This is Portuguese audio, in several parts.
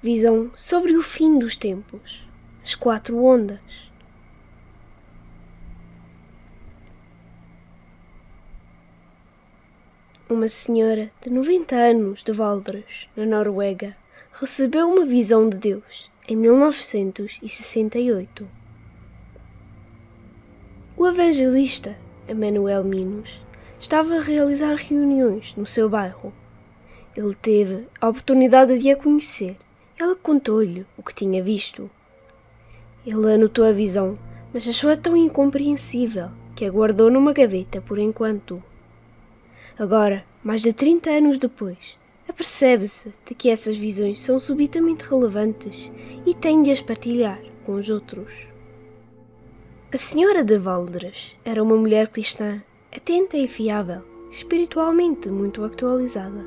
Visão sobre o fim dos tempos. As 4 ondas. Uma senhora de 90 anos de Valdres, na Noruega, recebeu uma visão de Deus em 1968. O evangelista Emanuel Minos estava a realizar reuniões no seu bairro. Ele teve a oportunidade de a conhecer e ela contou-lhe o que tinha visto. Ele anotou a visão, mas achou-a tão incompreensível que a guardou numa gaveta por enquanto. Agora, mais de 30 anos depois, apercebe-se de que essas visões são subitamente relevantes e tem de as partilhar com os outros. A senhora de Valdres era uma mulher cristã, atenta e fiável, espiritualmente muito atualizada.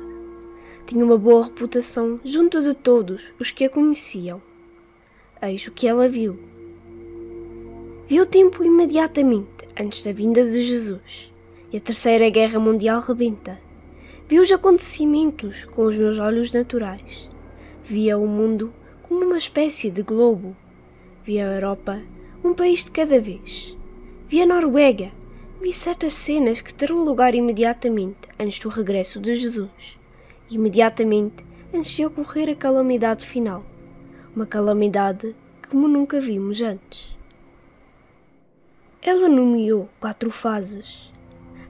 Tinha uma boa reputação junto de todos os que a conheciam. Eis o que ela viu. Viu o tempo imediatamente antes da vinda de Jesus e a Terceira Guerra Mundial rebenta. Vi os acontecimentos com os meus olhos naturais. Via o mundo como uma espécie de globo. Via a Europa, um país de cada vez. Vi a Noruega. Vi certas cenas que terão lugar imediatamente antes do regresso de Jesus. Imediatamente antes de ocorrer a calamidade final. Uma calamidade como nunca vimos antes. Ela nomeou 4 fases.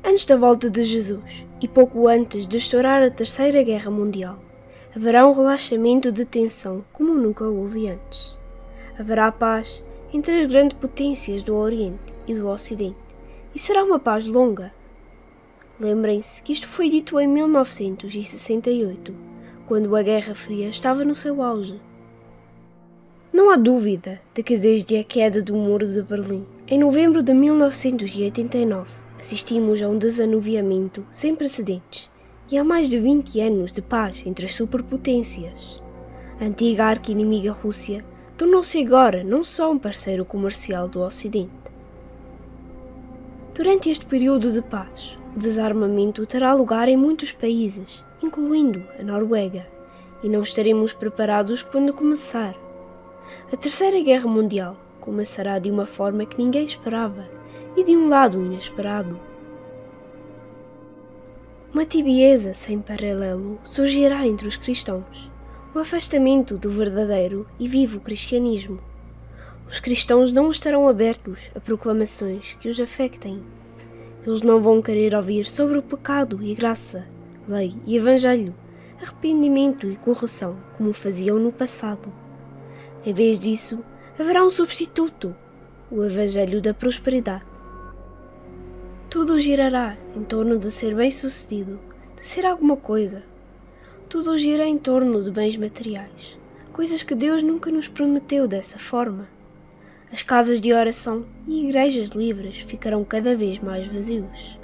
Antes da volta de Jesus e pouco antes de estourar a Terceira Guerra Mundial, haverá um relaxamento de tensão como nunca houve antes. Haverá paz entre as grandes potências do Oriente e do Ocidente, e será uma paz longa. Lembrem-se que isto foi dito em 1968, quando a Guerra Fria estava no seu auge. Não há dúvida de que desde a queda do Muro de Berlim, em novembro de 1989, assistimos a um desanuviamento sem precedentes e a mais de 20 anos de paz entre as superpotências. A antiga arqui-inimiga Rússia tornou-se agora não só um parceiro comercial do Ocidente. Durante este período de paz, o desarmamento terá lugar em muitos países, incluindo a Noruega, e não estaremos preparados quando começar. A Terceira Guerra Mundial começará de uma forma que ninguém esperava e de um lado inesperado. Uma tibieza sem paralelo surgirá entre os cristãos, o afastamento do verdadeiro e vivo cristianismo. Os cristãos não estarão abertos a proclamações que os afetem. Eles não vão querer ouvir sobre o pecado e graça, lei e evangelho, arrependimento e correção como faziam no passado. Em vez disso, haverá um substituto, o Evangelho da Prosperidade. Tudo girará em torno de ser bem-sucedido, de ser alguma coisa. Tudo gira em torno de bens materiais, coisas que Deus nunca nos prometeu dessa forma. As casas de oração e igrejas livres ficarão cada vez mais vazios.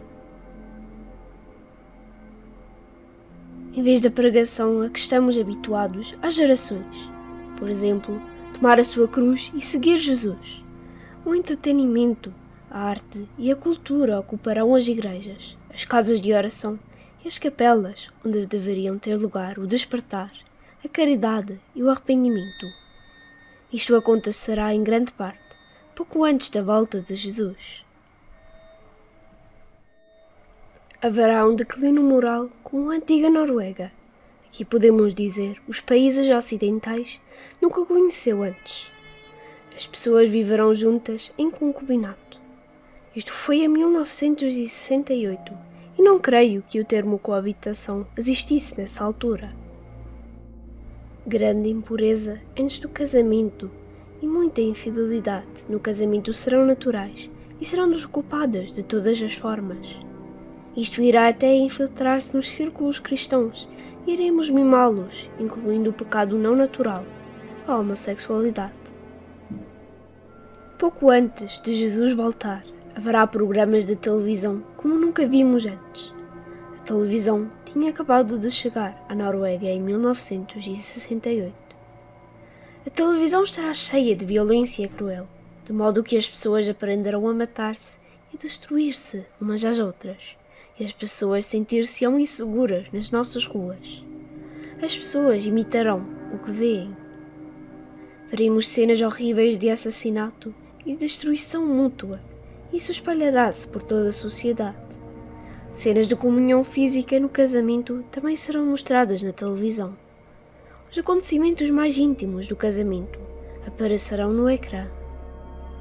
Em vez da pregação a que estamos habituados há gerações, por exemplo, tomar a sua cruz e seguir Jesus. O entretenimento, a arte e a cultura ocuparão as igrejas, as casas de oração e as capelas onde deveriam ter lugar o despertar, a caridade e o arrependimento. Isto acontecerá em grande parte pouco antes da volta de Jesus. Haverá um declínio moral como a antiga Noruega. Aqui podemos dizer os países ocidentais nunca conheceu antes. As pessoas viverão juntas em concubinato. Isto foi em 1968 e não creio que o termo coabitação existisse nessa altura. Grande impureza antes do casamento e muita infidelidade no casamento serão naturais e serão desculpadas de todas as formas. Isto irá até infiltrar-se nos círculos cristãos e iremos mimá-los, incluindo o pecado não natural, a homossexualidade. Pouco antes de Jesus voltar, haverá programas de televisão como nunca vimos antes. A televisão tinha acabado de chegar à Noruega em 1968. A televisão estará cheia de violência cruel, de modo que as pessoas aprenderão a matar-se e destruir-se umas às outras, e as pessoas sentir-se-ão inseguras nas nossas ruas. As pessoas imitarão o que veem. Veremos cenas horríveis de assassinato e destruição mútua. Isso espalhará-se por toda a sociedade. Cenas de comunhão física no casamento também serão mostradas na televisão. Os acontecimentos mais íntimos do casamento aparecerão no ecrã.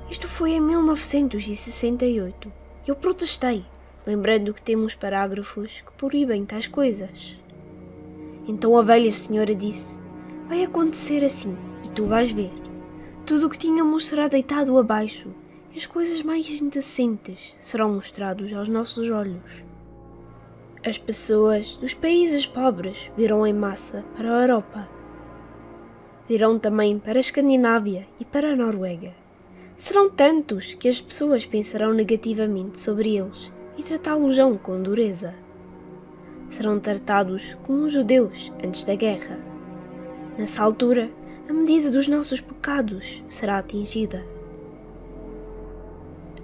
Isto foi em 1968. Eu protestei, lembrando que temos parágrafos que proíbem tais coisas. Então a velha senhora disse: vai acontecer assim, e tu vais ver. Tudo o que tínhamos será deitado abaixo, e as coisas mais indecentes serão mostrados aos nossos olhos. As pessoas dos países pobres virão em massa para a Europa. Virão também para a Escandinávia e para a Noruega. Serão tantos que as pessoas pensarão negativamente sobre eles e tratá-los-ão com dureza. Serão tratados como os judeus antes da guerra. Nessa altura, a medida dos nossos pecados será atingida.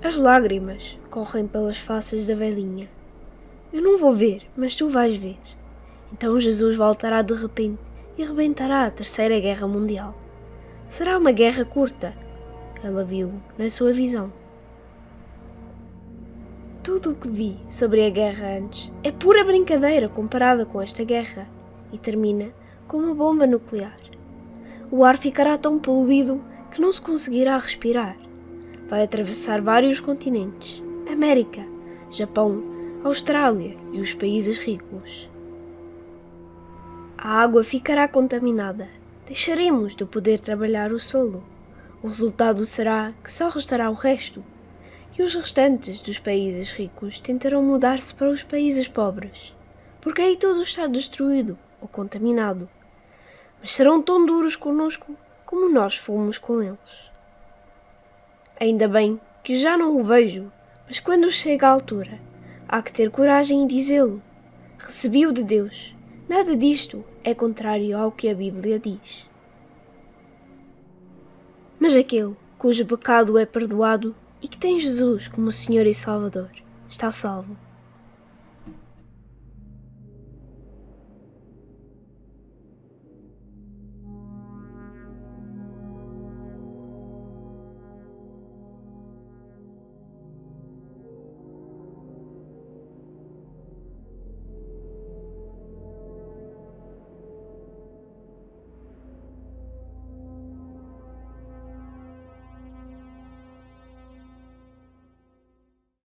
As lágrimas correm pelas faces da velhinha. Eu não vou ver, mas tu vais ver. Então Jesus voltará de repente e arrebentará a Terceira Guerra Mundial. Será uma guerra curta. Ela viu na sua visão. Tudo o que vi sobre a guerra antes é pura brincadeira comparada com esta guerra, e termina com uma bomba nuclear. O ar ficará tão poluído que não se conseguirá respirar. Vai atravessar vários continentes: América, Japão, Austrália e os países ricos. A água ficará contaminada. Deixaremos de poder trabalhar o solo. O resultado será que só restará o resto. E os restantes dos países ricos tentarão mudar-se para os países pobres, porque aí tudo está destruído ou contaminado. Mas serão tão duros conosco como nós fomos com eles. Ainda bem que já não o vejo, mas quando chega a altura, há que ter coragem e dizê-lo. Recebi-o de Deus. Nada disto é contrário ao que a Bíblia diz. Mas aquele cujo pecado é perdoado e que tem Jesus como Senhor e Salvador está salvo.